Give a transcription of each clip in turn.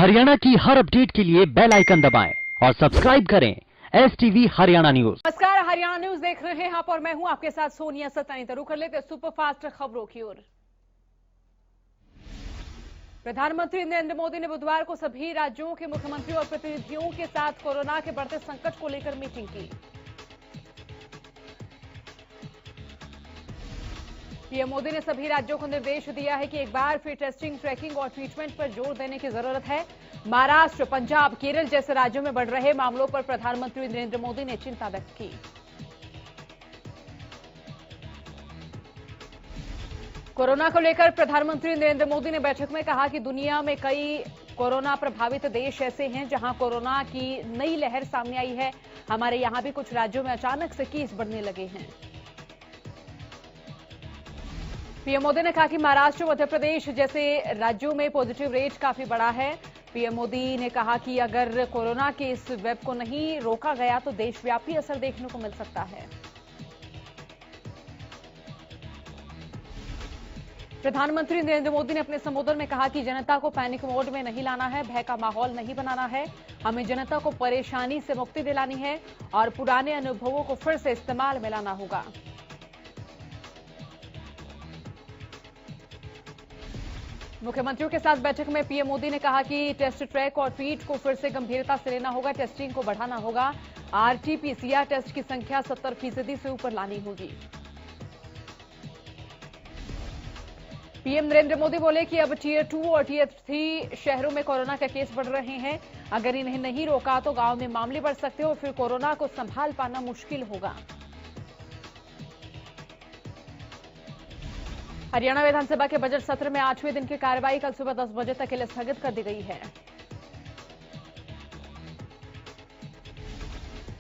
हरियाणा की हर अपडेट के लिए बेल आइकन दबाएं और सब्सक्राइब करें STV हरियाणा न्यूज। नमस्कार, हरियाणा न्यूज देख रहे हैं आप और मैं हूं आपके साथ सोनिया सतानी। तो रुक कर लेते सुपरफास्ट खबरों की ओर। प्रधानमंत्री नरेंद्र मोदी ने बुधवार को सभी राज्यों के मुख्यमंत्रियों और प्रतिनिधियों के साथ कोरोना के बढ़ते संकट को लेकर मीटिंग की। पीएम मोदी ने सभी राज्यों को निर्देश दिया है कि एक बार फिर टेस्टिंग, ट्रैकिंग और ट्रीटमेंट पर जोर देने की जरूरत है। महाराष्ट्र, पंजाब, केरल जैसे राज्यों में बढ़ रहे मामलों पर प्रधानमंत्री नरेंद्र मोदी ने चिंता व्यक्त की। कोरोना को लेकर प्रधानमंत्री नरेंद्र मोदी ने बैठक में कहा कि दुनिया में कई कोरोना प्रभावित देश ऐसे हैं जहां कोरोना की नई लहर सामने आई है। हमारे यहां भी कुछ राज्यों में अचानक से केस बढ़ने लगे हैं। पीएम मोदी ने कहा कि महाराष्ट्र, मध्य प्रदेश जैसे राज्यों में पॉजिटिव रेट काफी बड़ा है। पीएम मोदी ने कहा कि अगर कोरोना के इस वेब को नहीं रोका गया तो देशव्यापी असर देखने को मिल सकता है। प्रधानमंत्री नरेंद्र मोदी ने अपने संबोधन में कहा कि जनता को पैनिक मोड में नहीं लाना है, भय का माहौल नहीं बनाना है। हमें जनता को परेशानी से मुक्ति दिलानी है और पुराने अनुभवों को फिर से इस्तेमाल में लाना होगा। मुख्यमंत्रियों के साथ बैठक में पीएम मोदी ने कहा कि टेस्ट, ट्रैक और ट्रीट को फिर से गंभीरता से लेना होगा। टेस्टिंग को बढ़ाना होगा। RT-PCR टेस्ट की संख्या 70% से ऊपर लानी होगी। पीएम नरेंद्र मोदी बोले कि अब टियर 2 और टियर 3 शहरों में कोरोना के केस बढ़ रहे हैं। अगर इन्हें नहीं रोका तो गांव में मामले बढ़ सकते हैं और फिर कोरोना को संभाल पाना मुश्किल होगा। हरियाणा विधानसभा के बजट सत्र में 8वें दिन की कार्रवाई कल सुबह 10 बजे तक के लिए स्थगित कर दी गई है।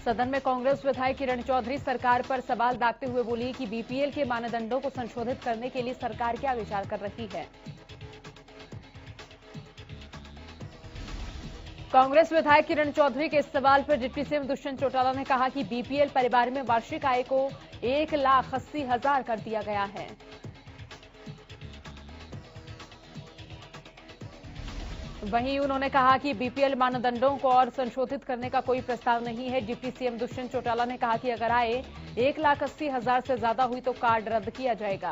सदन में कांग्रेस विधायक किरण चौधरी सरकार पर सवाल दागते हुए बोली कि बीपीएल के मानदंडों को संशोधित करने के लिए सरकार क्या विचार कर रही है। कांग्रेस विधायक किरण चौधरी के इस सवाल पर डिप्टी सीएम दुष्यंत चौटाला ने कहा कि बीपीएल परिवार में वार्षिक आय को 1,80,000 कर दिया गया है। वहीं उन्होंने कहा कि बीपीएल मानदंडों को और संशोधित करने का कोई प्रस्ताव नहीं है। डिप्टी सीएम दुष्यंत चौटाला ने कहा कि अगर आय 1,80,000 से ज्यादा हुई तो कार्ड रद्द किया जाएगा।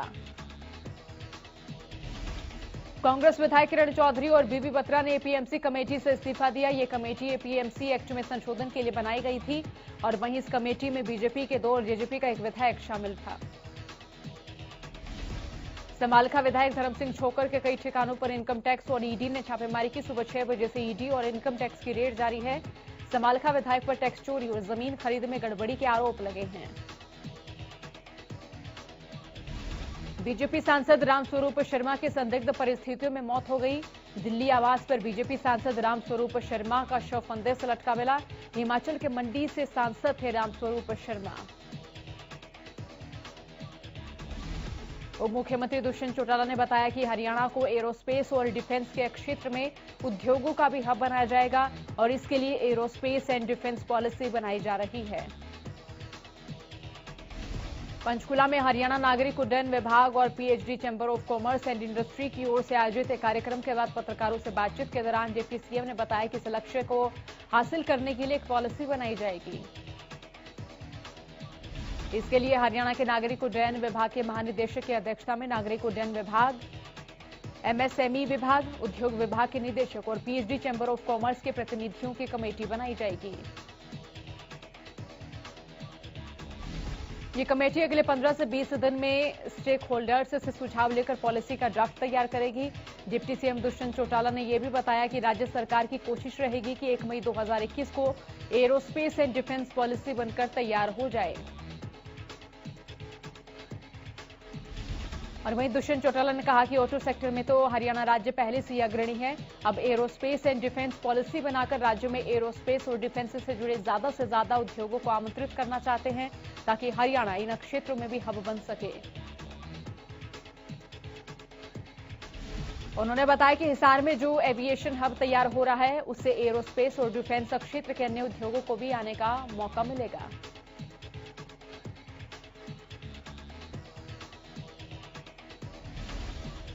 कांग्रेस विधायक किरण चौधरी और बीबी बत्रा ने एपीएमसी कमेटी से इस्तीफा दिया। ये कमेटी एपीएमसी एक्ट में संशोधन के लिए बनाई गई थी और वहीं इस कमेटी में बीजेपी के 2 और जेजेपी का एक विधायक शामिल था। समालखा विधायक धर्म सिंह छोकर के कई ठिकानों पर इनकम टैक्स और ईडी ने छापेमारी की। सुबह 6 बजे से ईडी और इनकम टैक्स की रेड जारी है। समालखा विधायक पर टैक्स चोरी और जमीन खरीद में गड़बड़ी के आरोप लगे हैं। बीजेपी सांसद रामस्वरूप शर्मा की संदिग्ध परिस्थितियों में मौत हो गई। दिल्ली आवास पर बीजेपी सांसद रामस्वरूप शर्मा का शव फंदे से लटका मिला। हिमाचल के मंडी से सांसद थे रामस्वरूप शर्मा। उप मुख्यमंत्री दुष्यंत चौटाला ने बताया कि हरियाणा को एरोस्पेस और डिफेंस के क्षेत्र में उद्योगों का भी हब बनाया जाएगा और इसके लिए एरोस्पेस एंड डिफेंस पॉलिसी बनाई जा रही है। पंचकुला में हरियाणा नागरिक उड्डयन विभाग और PhD chamber of commerce and industry की ओर से आयोजित एक कार्यक्रम के बाद पत्रकारों से बातचीत के दौरान डिप्टी सीएम ने बताया कि इस लक्ष्य को हासिल करने के लिए एक पॉलिसी बनाई जाएगी। इसके लिए हरियाणा के नागरिक उड्डयन विभाग के महानिदेशक की अध्यक्षता में नागरिक उड्डयन विभाग, एमएसएमई विभाग, उद्योग विभाग के निदेशक और पीएचडी चैंबर ऑफ कॉमर्स के प्रतिनिधियों की कमेटी बनाई जाएगी। ये कमेटी अगले 15 से 20 दिन में स्टेक होल्डर्स से सुझाव लेकर पॉलिसी का ड्राफ्ट तैयार करेगी। डिप्टी सीएम दुष्यंत चौटाला ने यह भी बताया कि राज्य सरकार की कोशिश रहेगी कि 1 मई 2021 को एरोस्पेस एंड डिफेंस पॉलिसी बनकर तैयार हो जाए। और वहीं दुष्यंत चौटाला ने कहा कि ऑटो सेक्टर में तो हरियाणा राज्य पहले से ही अग्रणी है। अब एरोस्पेस एंड डिफेंस पॉलिसी बनाकर राज्यों में एरोस्पेस और डिफेंस से जुड़े ज्यादा से ज्यादा उद्योगों को आमंत्रित करना चाहते हैं ताकि हरियाणा इन क्षेत्रों में भी हब बन सके। उन्होंने बताया कि हिसार में जो एविएशन हब तैयार हो रहा है उससे एरोस्पेस और डिफेंस क्षेत्र के अन्य उद्योगों को भी आने का मौका मिलेगा।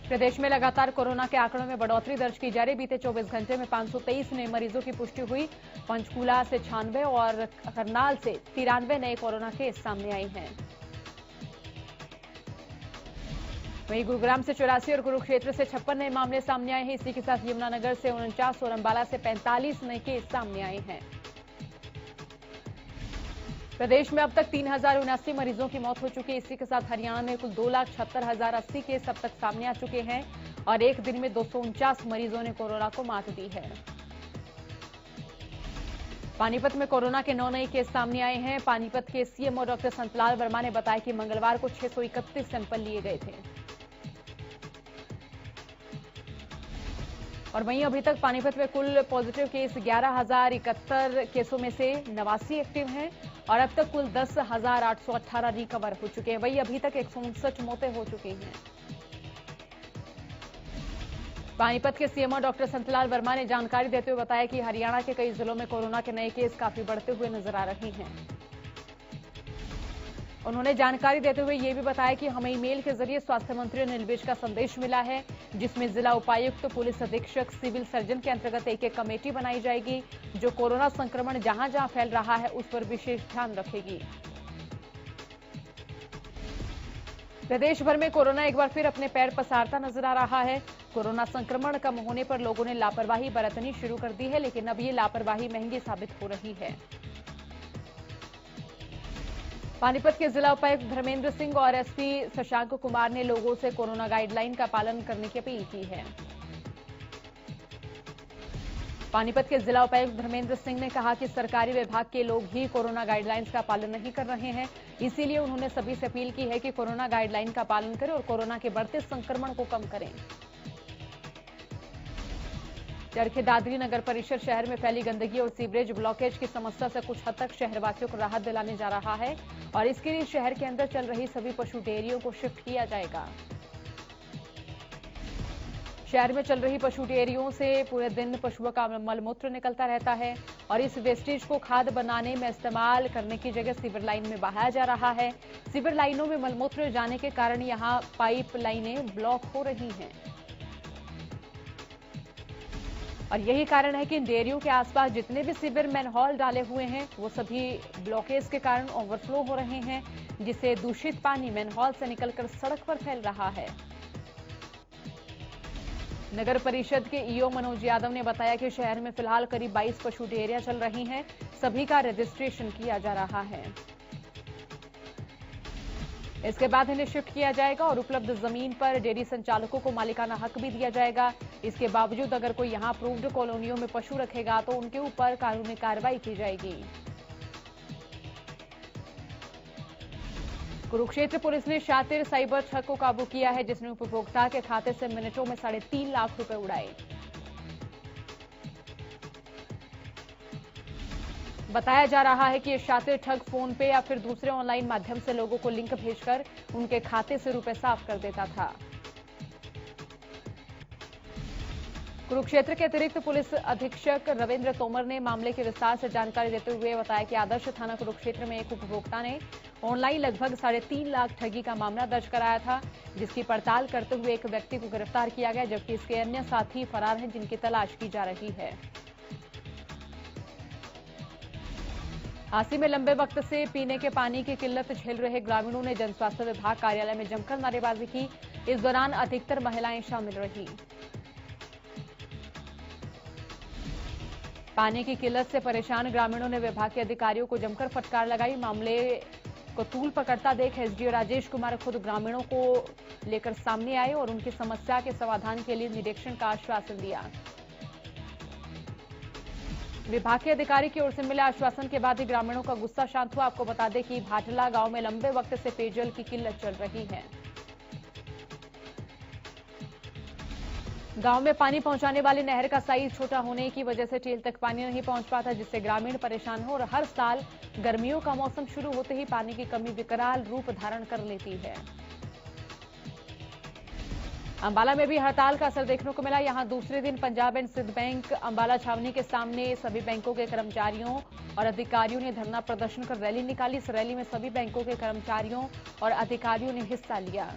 प्रदेश में लगातार कोरोना के आंकड़ों में बढ़ोतरी दर्ज की जा रही। बीते 24 घंटे में 523 नए मरीजों की पुष्टि हुई। पंचकूला से 96 और करनाल से 93 नए कोरोना केस सामने आए हैं। वहीं गुरुग्राम से 84 और कुरुक्षेत्र से 56 नए मामले सामने आए हैं। इसी के साथ यमुनानगर से 49 और अंबाला से 45 नए केस सामने आए हैं। प्रदेश में अब तक 3079 मरीजों की मौत हो चुकी है। इसी के साथ हरियाणा में कुल 2,76,080 केस अब तक सामने आ चुके हैं और एक दिन में 249 मरीजों ने कोरोना को मात दी है। पानीपत में कोरोना के 9 नए केस सामने आए हैं। पानीपत के सीएमओ डॉक्टर संतलाल वर्मा ने बताया कि मंगलवार को 631 सैंपल लिए गए थे। और वहीं अभी तक पानीपत में कुल पॉजिटिव केस 11,071 केसों में से 89 एक्टिव हैं और अब तक कुल 10,818 रिकवर हो चुके हैं। वहीं अभी तक 159 मौतें हो चुकी हैं। पानीपत के सीएमओ डॉक्टर संतलाल वर्मा ने जानकारी देते हुए बताया कि हरियाणा के कई जिलों में कोरोना के नए केस काफी बढ़ते हुए नजर आ रहे हैं। उन्होंने जानकारी देते हुए ये भी बताया कि हमें ईमेल के जरिए स्वास्थ्य मंत्री अनिल विज का संदेश मिला है, जिसमें जिला उपायुक्त, पुलिस अधीक्षक, सिविल सर्जन के अंतर्गत एक कमेटी बनाई जाएगी जो कोरोना संक्रमण जहां जहां फैल रहा है उस पर विशेष ध्यान रखेगी। प्रदेश भर में कोरोना एक बार फिर अपने पैर पसारता नजर आ रहा है। कोरोना संक्रमण कम होने पर लोगों ने लापरवाही बरतनी शुरू कर दी है, लेकिन अब ये लापरवाही महंगी साबित हो रही है। पानीपत के जिला उपायुक्त धर्मेंद्र सिंह और एसपी शशांक कुमार ने लोगों से कोरोना गाइडलाइन का पालन करने की अपील की है। पानीपत के जिला उपायुक्त धर्मेंद्र सिंह ने कहा कि सरकारी विभाग के लोग ही कोरोना गाइडलाइंस का पालन नहीं कर रहे हैं, इसीलिए उन्होंने सभी से अपील की है कि कोरोना गाइडलाइन का पालन करें और कोरोना के बढ़ते संक्रमण को कम करें। चरखी दादरी नगर परिषद शहर में फैली गंदगी और सीवरेज ब्लॉकेज की समस्या से कुछ हद तक शहरवासियों को राहत दिलाने जा रहा है और इसके लिए शहर के अंदर चल रही सभी पशु डेयरियों को शिफ्ट किया जाएगा। शहर में चल रही पशु डेयरियों से पूरे दिन पशुओं का मलमूत्र निकलता रहता है और इस वेस्टेज को खाद बनाने में इस्तेमाल करने की जगह सीवर लाइन में बहाया जा रहा है। सीवर लाइनों में मलमूत्र जाने के कारण यहां पाइप लाइनें ब्लॉक हो रही हैं और यही कारण है कि इन डेयरियों के आसपास जितने भी सीवर मैनहोल डाले हुए हैं वो सभी ब्लॉकेज के कारण ओवरफ्लो हो रहे हैं, जिससे दूषित पानी मैनहोल से निकलकर सड़क पर फैल रहा है। नगर परिषद के ईओ मनोज यादव ने बताया कि शहर में फिलहाल करीब 22 पशु डेयरियां चल रही हैं, सभी का रजिस्ट्रेशन किया जा रहा है। इसके बाद इन्हें शिफ्ट किया जाएगा और उपलब्ध जमीन पर डेयरी संचालकों को मालिकाना हक भी दिया जाएगा। इसके बावजूद अगर कोई यहां अप्रूव्ड कॉलोनियों में पशु रखेगा तो उनके ऊपर कानूनी कार्रवाई की जाएगी। कुरुक्षेत्र पुलिस ने शातिर साइबर ठग को काबू किया है, जिसने उपभोक्ता के खाते से मिनटों में 3.5 लाख रुपए उड़ाए। बताया जा रहा है कि ये शातिर ठग फोन पे या फिर दूसरे ऑनलाइन माध्यम से लोगों को लिंक भेजकर उनके खाते से रुपए साफ कर देता था। कुरुक्षेत्र के अतिरिक्त पुलिस अधीक्षक रविंद्र तोमर ने मामले की विस्तार से जानकारी देते हुए बताया कि आदर्श थाना कुरुक्षेत्र में एक उपभोक्ता ने ऑनलाइन लगभग 3.5 लाख ठगी का मामला दर्ज कराया था, जिसकी पड़ताल करते हुए एक व्यक्ति को गिरफ्तार किया गया, जबकि इसके अन्य साथी फरार हैं, जिनकी तलाश की जा रही है। हांसी में लंबे वक्त से पीने के पानी की किल्लत झेल रहे ग्रामीणों ने जनस्वास्थ्य विभाग कार्यालय में जमकर नारेबाजी की। इस दौरान अधिकतर महिलाएं शामिल रहीं। पानी की किल्लत से परेशान ग्रामीणों ने विभाग के अधिकारियों को जमकर फटकार लगाई। मामले को तूल पकड़ता देख एसडीओ राजेश कुमार खुद ग्रामीणों को लेकर सामने आए और उनकी समस्या के समाधान के लिए निरीक्षण का आश्वासन दिया। विभाग के अधिकारी की ओर से मिले आश्वासन के बाद ही ग्रामीणों का गुस्सा शांत हुआ। आपको बता दें कि भाटला गांव में लंबे वक्त से पेयजल की किल्लत चल रही है। गांव में पानी पहुंचाने वाली नहर का साइज छोटा होने की वजह से टेल तक पानी नहीं पहुंच पाता, जिससे ग्रामीण परेशान हो और हर साल गर्मियों का मौसम शुरू होते ही पानी की कमी विकराल रूप धारण कर लेती है। अंबाला में भी हड़ताल का असर देखने को मिला। यहां दूसरे दिन पंजाब एंड सिंध बैंक अंबाला छावनी के सामने सभी बैंकों के कर्मचारियों और अधिकारियों ने धरना प्रदर्शन कर रैली निकाली। इस रैली में सभी बैंकों के कर्मचारियों और अधिकारियों ने हिस्सा लिया।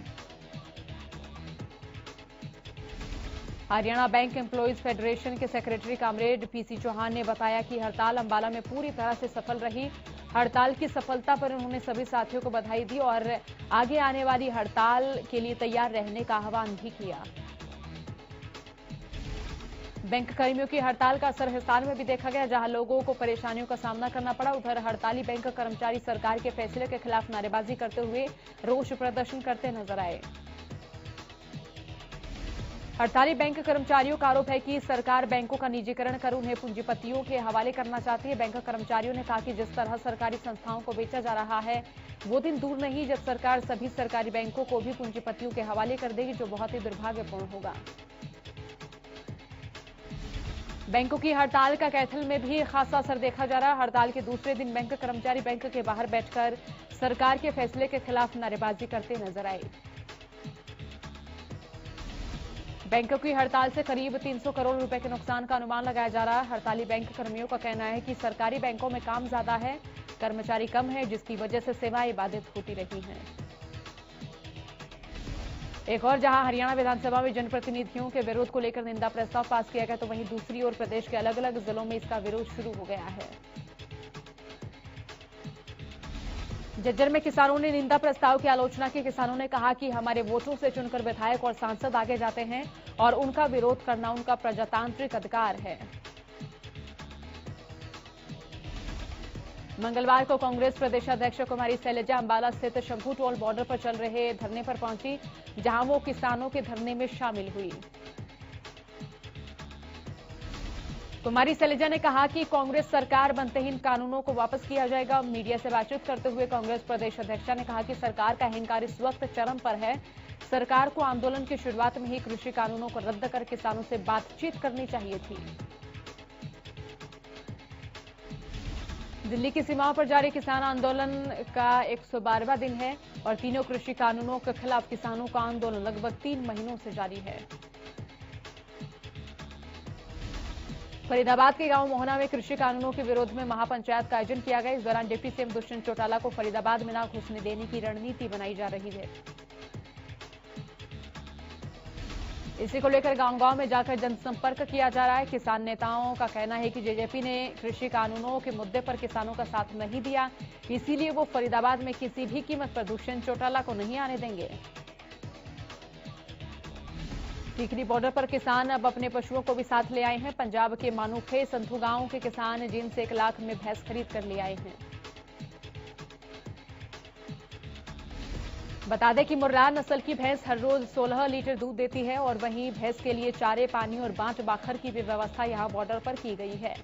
हरियाणा बैंक एम्प्लॉइज फेडरेशन के सेक्रेटरी कॉमरेड पीसी चौहान ने बताया कि हड़ताल अंबाला में पूरी तरह से सफल रही। हड़ताल की सफलता पर उन्होंने सभी साथियों को बधाई दी और आगे आने वाली हड़ताल के लिए तैयार रहने का आह्वान भी किया। बैंक कर्मियों की हड़ताल का असर हिसार में भी देखा गया, जहां लोगों को परेशानियों का सामना करना पड़ा। उधर हड़ताली बैंक कर्मचारी सरकार के फैसले के खिलाफ नारेबाजी करते हुए रोष प्रदर्शन करते नजर आए। हड़ताली बैंक कर्मचारियों का आरोप है कि सरकार बैंकों का निजीकरण कर उन्हें पूंजीपतियों के हवाले करना चाहती है। बैंक कर्मचारियों ने कहा कि जिस तरह सरकारी संस्थाओं को बेचा जा रहा है, वो दिन दूर नहीं जब सरकार सभी सरकारी बैंकों को भी पूंजीपतियों के हवाले कर देगी, जो बहुत ही दुर्भाग्यपूर्ण होगा। बैंकों की हड़ताल का कैथल में भी खासा असर देखा जा रहा है। हड़ताल के दूसरे दिन बैंक कर्मचारी बैंक के बाहर बैठकर सरकार के फैसले के खिलाफ नारेबाजी करते नजर आए। बैंकों की हड़ताल से करीब 300 करोड़ रुपए के नुकसान का अनुमान लगाया जा रहा है। हड़ताली बैंक कर्मियों का कहना है कि सरकारी बैंकों में काम ज्यादा है, कर्मचारी कम है, जिसकी वजह से सेवाएं बाधित होती रही हैं। एक और जहां हरियाणा विधानसभा में जनप्रतिनिधियों के विरोध को लेकर निंदा प्रस्ताव पास किया गया, तो वहीं दूसरी ओर प्रदेश के अलग अलग जिलों में इसका विरोध शुरू हो गया है। झज्जर में किसानों ने निंदा प्रस्ताव की आलोचना की। किसानों ने कहा कि हमारे वोटों से चुनकर विधायक और सांसद आगे जाते हैं और उनका विरोध करना उनका प्रजातांत्रिक अधिकार है। मंगलवार को कांग्रेस प्रदेशाध्यक्ष कुमारी शैलजा अंबाला स्थित शंभू टोल बॉर्डर पर चल रहे धरने पर पहुंची, जहां वो किसानों के धरने में शामिल हुई। कुमारी शैलजा ने कहा कि कांग्रेस सरकार बनते ही इन कानूनों को वापस किया जाएगा। मीडिया से बातचीत करते हुए कांग्रेस प्रदेश अध्यक्षा ने कहा कि सरकार का अहंकार इस वक्त चरम पर है। सरकार को आंदोलन की शुरुआत में ही कृषि कानूनों को रद्द कर किसानों से बातचीत करनी चाहिए थी। दिल्ली की सीमाओं पर जारी किसान आंदोलन का 112वां दिन है और तीनों कृषि कानूनों के खिलाफ किसानों का आंदोलन लगभग 3 महीनों से जारी है। फरीदाबाद के गांव मोहना में कृषि कानूनों के विरोध में महापंचायत का आयोजन किया गया। इस दौरान डिप्टी सीएम दुष्यंत चौटाला को फरीदाबाद में न घुसने देने की रणनीति बनाई जा रही है। इसी को लेकर गांव-गांव में जाकर जनसंपर्क किया जा रहा है। किसान नेताओं का कहना है कि जेजेपी ने कृषि कानूनों के मुद्दे पर किसानों का साथ नहीं दिया, इसीलिए वो फरीदाबाद में किसी भी कीमत पर दुष्यंत चौटाला को नहीं आने देंगे। टीकरी बॉर्डर पर किसान अब अपने पशुओं को भी साथ ले आए हैं। पंजाब के मानूखे संधू गांव के किसान जिनसे 1 लाख में भैंस खरीद कर ले आए हैं। बता दें कि मुर्रार नस्ल की भैंस हर रोज 16 लीटर दूध देती है और वहीं भैंस के लिए चारे, पानी और बांट बाखर की भी व्यवस्था यहां बॉर्डर पर की गई है।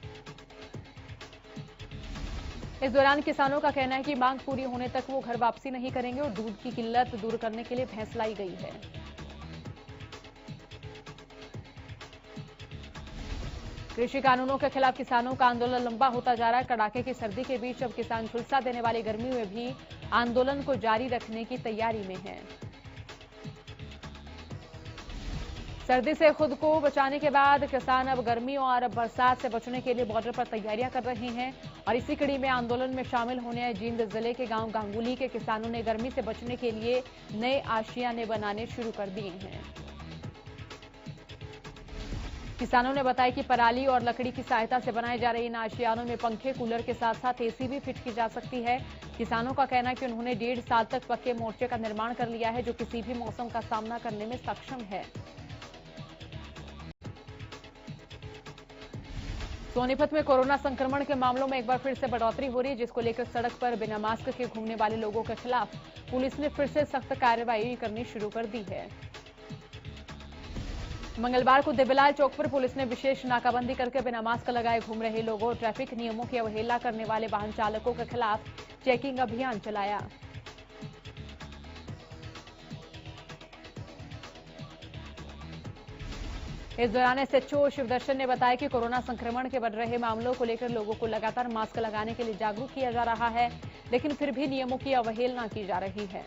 इस दौरान किसानों का कहना है कि मांग पूरी होने तक वो घर वापसी नहीं करेंगे और दूध की किल्लत दूर करने के लिए भैंस लाई गई है। कृषि कानूनों के खिलाफ किसानों का आंदोलन लंबा होता जा रहा है। कड़ाके की सर्दी के बीच अब किसान झुलसा देने वाली गर्मी में भी आंदोलन को जारी रखने की तैयारी में हैं। सर्दी से खुद को बचाने के बाद किसान अब गर्मी और बरसात से बचने के लिए बॉर्डर पर तैयारियां कर रहे हैं और इसी कड़ी में आंदोलन में शामिल होने जींद जिले के गांव गांगुली के किसानों ने गर्मी से बचने के लिए नए आशियाने बनाने शुरू कर दिए हैं। किसानों ने बताया कि पराली और लकड़ी की सहायता से बनाए जा रहे इन आशियानों में पंखे, कूलर के साथ साथ एसी भी फिट की जा सकती है। किसानों का कहना है कि उन्होंने 1.5 साल तक पक्के मोर्चे का निर्माण कर लिया है, जो किसी भी मौसम का सामना करने में सक्षम है। सोनीपत में कोरोना संक्रमण के मामलों में एक बार फिर से बढ़ोतरी हो रही है, जिसको लेकर सड़क पर बिना मास्क के घूमने वाले लोगों के खिलाफ पुलिस ने फिर से सख्त कार्रवाई करनी शुरू कर दी है। मंगलवार को देवीलाल चौक पर पुलिस ने विशेष नाकाबंदी करके बिना मास्क लगाए घूम रहे लोगों और ट्रैफिक नियमों की अवहेलना करने वाले वाहन चालकों के खिलाफ चेकिंग अभियान चलाया। इस दौरान एसएचओ शिवदर्शन ने बताया कि कोरोना संक्रमण के बढ़ रहे मामलों को लेकर लोगों को लगातार मास्क लगाने के लिए जागरूक किया जा रहा है, लेकिन फिर भी नियमों की अवहेलना की जा रही है।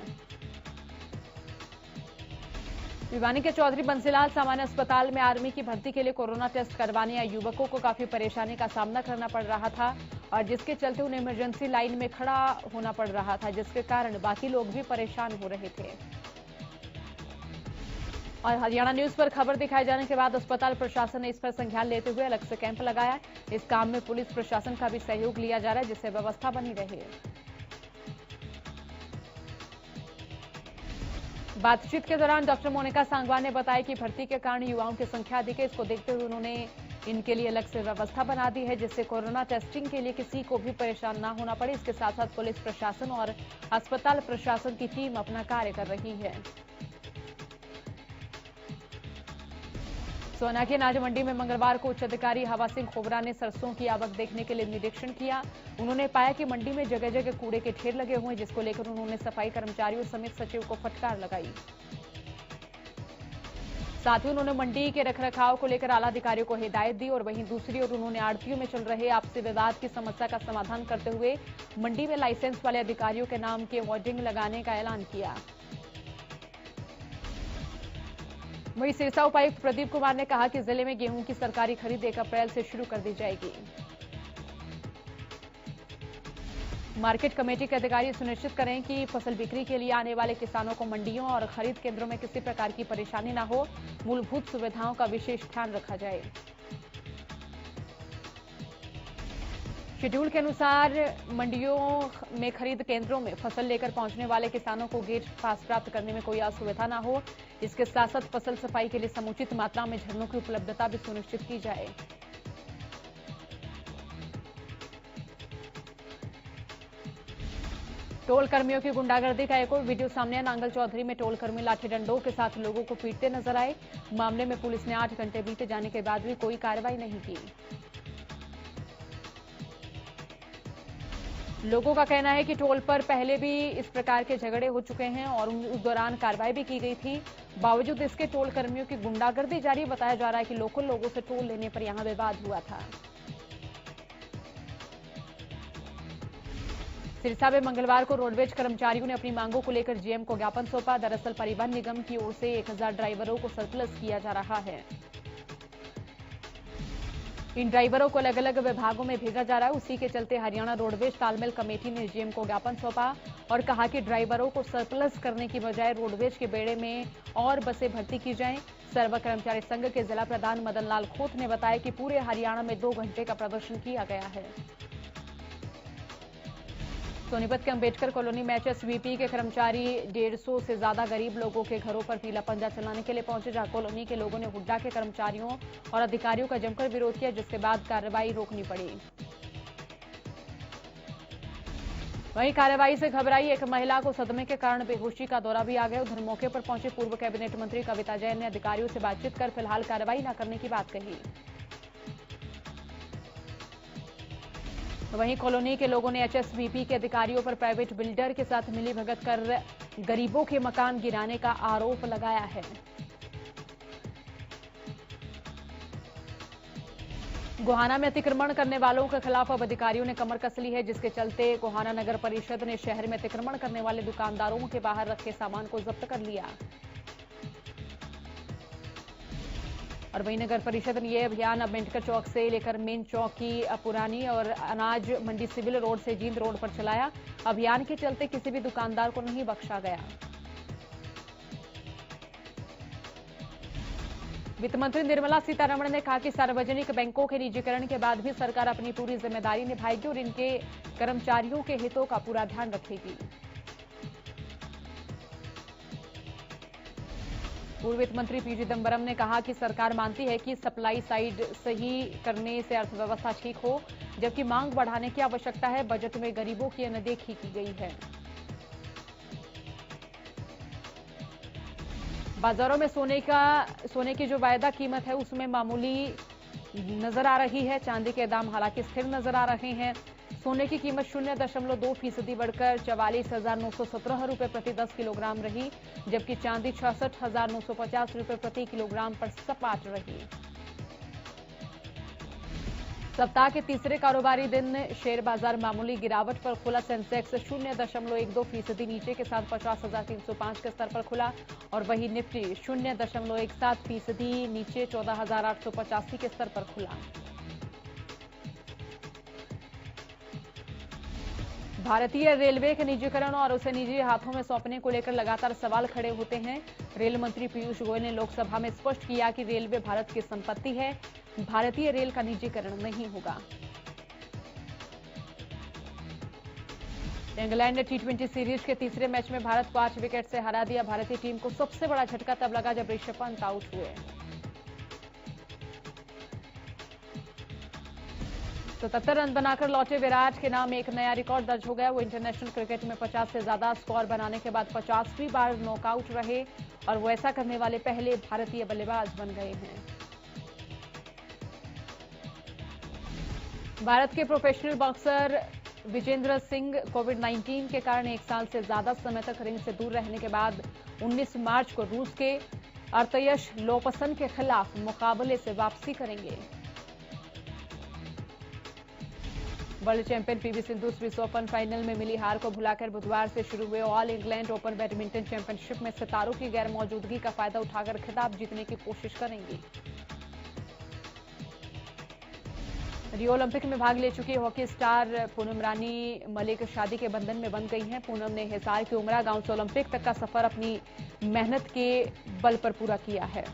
भिवानी के चौधरी बंसीलाल सामान्य अस्पताल में आर्मी की भर्ती के लिए कोरोना टेस्ट करवाने आए युवकों को काफी परेशानी का सामना करना पड़ रहा था और जिसके चलते उन्हें इमरजेंसी लाइन में खड़ा होना पड़ रहा था, जिसके कारण बाकी लोग भी परेशान हो रहे थे। और हरियाणा न्यूज पर खबर दिखाए जाने के बाद अस्पताल प्रशासन ने इस पर संज्ञान लेते हुए अलग से कैंप लगाया है। इस काम में पुलिस प्रशासन का भी सहयोग लिया जा रहा है, जिससे व्यवस्था बनी रहे। बातचीत के दौरान डॉक्टर मोनिका सांगवान ने बताया कि भर्ती के कारण युवाओं की संख्या अधिक है। इसको देखते हुए उन्होंने इनके लिए अलग से व्यवस्था बना दी है, जिससे कोरोना टेस्टिंग के लिए किसी को भी परेशान ना होना पड़े। इसके साथ साथ पुलिस प्रशासन और अस्पताल प्रशासन की टीम अपना कार्य कर रही है। सोना की अनाज मंडी में मंगलवार को उच्च अधिकारी हवा सिंह खोबरा ने सरसों की आवक देखने के लिए निरीक्षण किया। उन्होंने पाया कि मंडी में जगह जगह कूड़े के ढेर लगे हुए हैं, जिसको लेकर उन्होंने सफाई कर्मचारियों समेत सचिव को फटकार लगाई। साथ ही उन्होंने मंडी के रखरखाव को लेकर आला अधिकारियों को हिदायत दी और वहीं दूसरी ओर उन्होंने आड़तियों में चल रहे आपसी विवाद की समस्या का समाधान करते हुए मंडी में लाइसेंस वाले अधिकारियों के नाम के होर्डिंग लगाने का ऐलान किया। वहीं सिरसा उपायुक्त प्रदीप कुमार ने कहा कि जिले में गेहूं की सरकारी खरीद 1 अप्रैल से शुरू कर दी जाएगी। मार्केट कमेटी के अधिकारी सुनिश्चित करें कि फसल बिक्री के लिए आने वाले किसानों को मंडियों और खरीद केंद्रों में किसी प्रकार की परेशानी न हो। मूलभूत सुविधाओं का विशेष ध्यान रखा जाए। शेड्यूल के अनुसार मंडियों में खरीद केंद्रों में फसल लेकर पहुंचने वाले किसानों को गेट पास प्राप्त करने में कोई असुविधा न हो। इसके साथ साथ फसल सफाई के लिए समुचित मात्रा में झरनों की उपलब्धता भी सुनिश्चित की जाए। टोल कर्मियों की गुंडागर्दी का एक और वीडियो सामने आया। नांगल चौधरी में टोल कर्मी लाठी डंडों के साथ लोगों को पीटते नजर आए। मामले में पुलिस ने 8 घंटे बीते जाने के बाद भी कोई कार्रवाई नहीं की। लोगों का कहना है कि टोल पर पहले भी इस प्रकार के झगड़े हो चुके हैं और उस दौरान कार्रवाई भी की गई थी। बावजूद इसके टोल कर्मियों की गुंडागर्दी जारी। बताया जा रहा है कि लोकल लोगों से टोल लेने पर यहां विवाद हुआ था। सिरसा में मंगलवार को रोडवेज कर्मचारियों ने अपनी मांगों को लेकर जीएम को ज्ञापन सौंपा। दरअसल परिवहन निगम की ओर से 1000 ड्राइवरों को सरप्लस किया जा रहा है। इन ड्राइवरों को अलग अलग विभागों में भेजा जा रहा है। उसी के चलते हरियाणा रोडवेज तालमेल कमेटी ने जीएम को ज्ञापन सौंपा और कहा कि ड्राइवरों को सरप्लस करने की बजाय रोडवेज के बेड़े में और बसें भर्ती की जाएं। सर्व कर्मचारी संघ के जिला प्रधान मदन लाल खोत ने बताया कि पूरे हरियाणा में 2 घंटे का प्रदर्शन किया गया है। सोनीपत के अंबेडकर कॉलोनी में एचएसवीपी के कर्मचारी 150 से ज्यादा गरीब लोगों के घरों पर पीला पंजा चलाने के लिए पहुंचे, जहां कॉलोनी के लोगों ने हुड्डा के कर्मचारियों और अधिकारियों का जमकर विरोध किया, जिसके बाद कार्रवाई रोकनी पड़ी। वहीं कार्रवाई से घबराई एक महिला को सदमे के कारण बेहोशी का दौरा भी आ गया। उधर मौके पर पहुंचे पूर्व कैबिनेट मंत्री कविता जैन ने अधिकारियों से बातचीत कर फिलहाल कार्रवाई न करने की बात कही। वहीं कॉलोनी के लोगों ने एचएसवीपी के अधिकारियों पर प्राइवेट बिल्डर के साथ मिलीभगत कर गरीबों के मकान गिराने का आरोप लगाया है। गोहाना में अतिक्रमण करने वालों के खिलाफ अब अधिकारियों ने कमर कस ली है, जिसके चलते गोहाना नगर परिषद ने शहर में अतिक्रमण करने वाले दुकानदारों के बाहर रखे सामान को जब्त कर लिया। और वहीं नगर परिषद ने यह अभियान अम्बेडकर चौक से लेकर मेन चौक की पुरानी और अनाज मंडी सिविल रोड से जींद रोड पर चलाया। अभियान के चलते किसी भी दुकानदार को नहीं बख्शा गया। वित्त मंत्री निर्मला सीतारमण ने कहा कि सार्वजनिक बैंकों के निजीकरण के बाद भी सरकार अपनी पूरी जिम्मेदारी निभाएगी और इनके कर्मचारियों के हितों का पूरा ध्यान रखेगी। पूर्व वित्त मंत्री पी चिदंबरम ने कहा कि सरकार मानती है कि सप्लाई साइड सही करने से अर्थव्यवस्था ठीक हो, जबकि मांग बढ़ाने की आवश्यकता है। बजट में गरीबों की अनदेखी की गई है। बाजारों में सोने की जो वायदा कीमत है उसमें मामूली नजर आ रही है। चांदी के दाम हालांकि स्थिर नजर आ रहे हैं। सोने की कीमत 0.2% बढ़कर 44,917 रुपए प्रति 10 किलोग्राम रही, जबकि चांदी 66,950 रुपए प्रति किलोग्राम पर सपाट रही। सप्ताह के तीसरे कारोबारी दिन शेयर बाजार मामूली गिरावट पर खुला। सेंसेक्स 0.12% नीचे के साथ 50,305 के स्तर पर खुला और वही निफ्टी 0.17% नीचे 14,885 के स्तर पर खुला। भारतीय रेलवे के निजीकरण और उसे निजी हाथों में सौंपने को लेकर लगातार सवाल खड़े होते हैं। रेल मंत्री पीयूष गोयल ने लोकसभा में स्पष्ट किया कि रेलवे भारत की संपत्ति है, भारतीय रेल का निजीकरण नहीं होगा। इंग्लैंड ने टी20 सीरीज के तीसरे मैच में भारत को 8 विकेट से हरा दिया। भारतीय टीम को सबसे बड़ा झटका तब लगा जब ऋषभ पंत आउट हुए। 77 रन बनाकर लौटे विराट के नाम एक नया रिकॉर्ड दर्ज हो गया। वो इंटरनेशनल क्रिकेट में 50 से ज्यादा स्कोर बनाने के बाद 50वीं बार नॉकआउट रहे और वो ऐसा करने वाले पहले भारतीय बल्लेबाज बन गए हैं। भारत के प्रोफेशनल बॉक्सर विजेंद्र सिंह कोविड-19 के कारण 1 साल से ज्यादा समय तक रिंग से दूर रहने के बाद 19 मार्च को रूस के अर्तयश लोपसन के खिलाफ मुकाबले से वापसी करेंगे। World champion PV Sindhu Swiss open final में मिली हार को भुलाकर बुधवार से शुरू हुए all England open badminton championship में सितारों की गैर मौजूदगी का फायदा उठाकर खिताब जीतने की कोशिश करेंगी। रियो ओलंपिक में भाग ले चुकी हॉकी स्टार पूनम रानी मलिक शादी के बंधन में बंध गई हैं। पूनम ने हिसार के उमरा गांव से ओलंपिक तक का सफर अपनी मेहनत के बल पर पूरा किया है।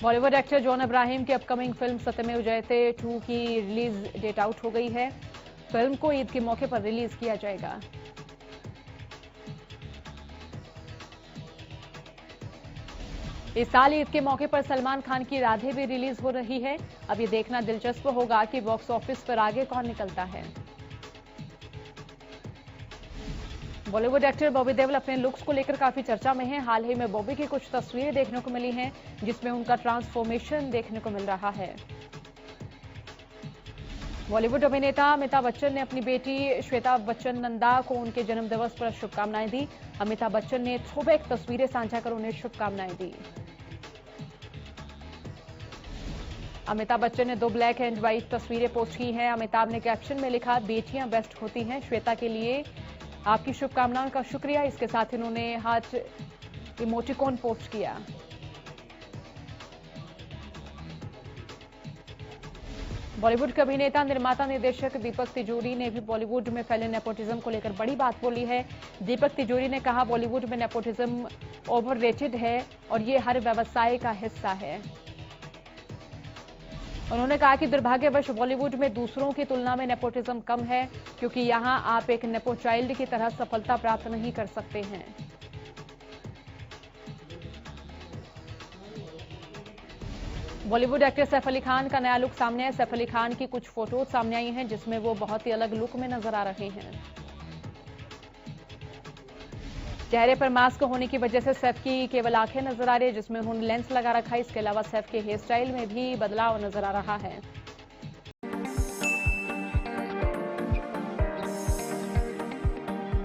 बॉलीवुड एक्टर जॉन अब्राहम की अपकमिंग फिल्म सत्यमेव जयते 2 की रिलीज डेट आउट हो गई है। फिल्म को ईद के मौके पर रिलीज किया जाएगा। इस साल ईद के मौके पर सलमान खान की राधे भी रिलीज हो रही है। अब ये देखना दिलचस्प होगा कि बॉक्स ऑफिस पर आगे कौन निकलता है। बॉलीवुड एक्टर बॉबी देओल अपने लुक्स को लेकर काफी चर्चा में हैं। हाल ही में बॉबी की कुछ तस्वीरें देखने को मिली हैं जिसमें उनका ट्रांसफॉर्मेशन देखने को मिल रहा है। बॉलीवुड अभिनेता अमिताभ बच्चन ने अपनी बेटी श्वेता बच्चन नंदा को उनके जन्मदिवस पर शुभकामनाएं दी। अमिताभ बच्चन ने थ्रोबैक तस्वीरें साझा कर उन्हें शुभकामनाएं दी। अमिताभ बच्चन ने 2 ब्लैक एंड व्हाइट तस्वीरें पोस्ट की हैं। अमिताभ ने कैप्शन में लिखा, बेटियां बेस्ट होती हैं, श्वेता के लिए आपकी शुभकामनाओं का शुक्रिया। इसके साथ इन्होंने हार्ट इमोटिकॉन पोस्ट किया। बॉलीवुड के अभिनेता निर्माता निर्देशक दीपक तिजोरी ने भी बॉलीवुड में फैले नेपोटिज्म को लेकर बड़ी बात बोली है। दीपक तिजोरी ने कहा, बॉलीवुड में नेपोटिज्म ओवररेटेड है और ये हर व्यवसाय का हिस्सा है। उन्होंने कहा कि दुर्भाग्यवश बॉलीवुड में दूसरों की तुलना में नेपोटिज्म कम है क्योंकि यहां आप एक नेपो चाइल्ड की तरह सफलता प्राप्त नहीं कर सकते हैं। बॉलीवुड एक्टर सैफ अली खान का नया लुक सामने है। सैफ अली खान की कुछ फोटोज सामने आई हैं जिसमें वो बहुत ही अलग लुक में नजर आ रहे हैं। चेहरे पर मास्क होने की वजह से सैफ की केवल आंखें नजर आ रही है जिसमें उन्होंने लेंस लगा रखा है। इसके अलावा सैफ के हेयर स्टाइल में भी बदलाव नजर आ रहा है।